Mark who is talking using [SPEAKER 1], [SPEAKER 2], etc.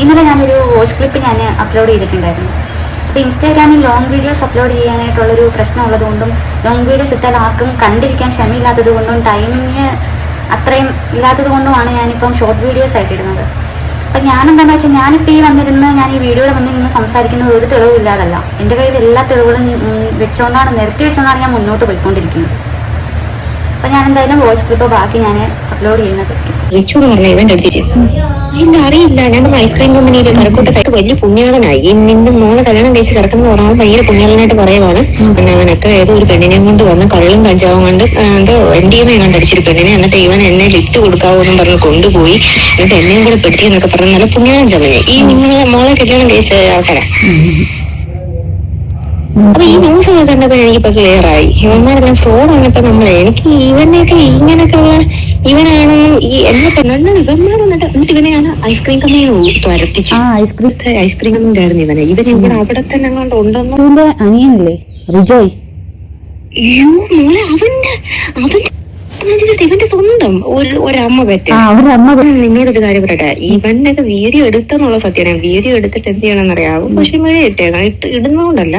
[SPEAKER 1] ഇന്നലെ ഞാനൊരു voice clip ഞാൻ അപ്ലോഡ് ചെയ്തിട്ടുണ്ടായിരുന്നു. അപ്പോൾ ഇൻസ്റ്റാഗ്രാമിൽ ലോങ് വീഡിയോസ് അപ്ലോഡ് ചെയ്യാനായിട്ടുള്ളൊരു പ്രശ്നമുള്ളത് കൊണ്ടും ലോങ് വീഡിയോസ് ഇട്ടാൽ ആർക്കും കണ്ടിരിക്കാൻ ക്ഷമയില്ലാത്തത് കൊണ്ടും ടൈമിങ് അത്രയും ഇല്ലാത്തത് കൊണ്ടുമാണ് ഞാനിപ്പം ഷോർട്ട് വീഡിയോസ് ആയിട്ട് ഇടുന്നത്. അപ്പം ഞാനെന്താണെന്ന് വെച്ചാൽ ഞാനിപ്പോൾ ഞാൻ ഈ വീഡിയോയുടെ മുന്നിൽ നിന്ന് സംസാരിക്കുന്നത് ഒരു തെളിവില്ലാതല്ല. എൻ്റെ കയ്യിൽ എല്ലാ തെളിവുകളും നിർത്തി വെച്ചുകൊണ്ടാണ് ഞാൻ മുന്നോട്ട് പോയിക്കൊണ്ടിരിക്കുന്നത്. അപ്പം ഞാൻ എന്തായാലും വോയിസ് ക്ലിപ്പ് ബാക്കി ഞാൻ അപ്ലോഡ് ചെയ്യുന്നത്.
[SPEAKER 2] ഇല്ല, അറിയില്ല. ഞങ്ങൾ ഐസ്ക്രീം കമ്പനിയിലെ കരക്കൂട്ടത്തായിട്ട് വലിയ പുണ്യാളനായി. നിന്റെ മോളെ കല്യാണം കഴിച്ച് കിടക്കുന്ന പറഞ്ഞാൽ ഭയങ്കര പുണ്യാളനായിട്ട് പറയുവാണ്. പിന്നെ അവനൊക്കെ ഏതോ ഒരു പെണ്ണിനെ കൊണ്ട് വന്ന് കള്ളും കഞ്ചാവും കൊണ്ട് എന്തോ NDMA കണ്ട് അടിച്ചൊരു പെണ്ണിനെ, എന്നിട്ട് ഇവൻ എന്നെ ലിഫ്റ്റ് കൊടുക്കാവെന്നും പറഞ്ഞ് കൊണ്ടുപോയി, എന്നിട്ട് എന്നെയും കൂടെ പെട്ടി എന്നൊക്കെ പറഞ്ഞ് നല്ല പുണ്യാളൻ ചമയെ. ഈ നിങ്ങളെ മോളെ കല്യാണം കഴിച്ച ആൾക്കാരാ. അപ്പൊ ഈ ന്യൂസ് കണ്ടപ്പോൾ എനിക്കിപ്പോ ക്ലിയർ ആയി. ഇവന്മാരെല്ലാം ഫ്രോഡാണ്. ഇപ്പൊ എനിക്ക് ഇവനെയൊക്കെ ഇങ്ങനെയൊക്കെയുള്ള ഇവനാണ് ഈ എല്ലാ ഇവന്മാർ എന്നിട്ട് ഇവനെയാണ് ഐസ്ക്രീം കമ്പനി തുരത്തിച്ചു. ഐസ്ക്രീം കമ്പനി ആയിരുന്നു ഇവനെ ഇവിടെ അവിടെ തന്നെ അങ്ങോട്ട് ഉണ്ടെന്നോ.
[SPEAKER 3] അനിയനല്ലേ റിജോയ്?
[SPEAKER 2] മോളെ അവന്റെ ഇവന്റെ സ്വന്തം ഒരമ്മ പറ്റ. നിന്നോടൊരു കാര്യം പറയട്ടെ, ഇവനൊക്കെ വീഡിയോ എടുത്തെന്നുള്ള സത്യമാണ്. വീഡിയോ എടുത്തിട്ട് എന്ത് ചെയ്യണമെന്നറിയാവും. പക്ഷെ ഇട്ടേക്കണം, ഇടുന്നോണ്ടല്ല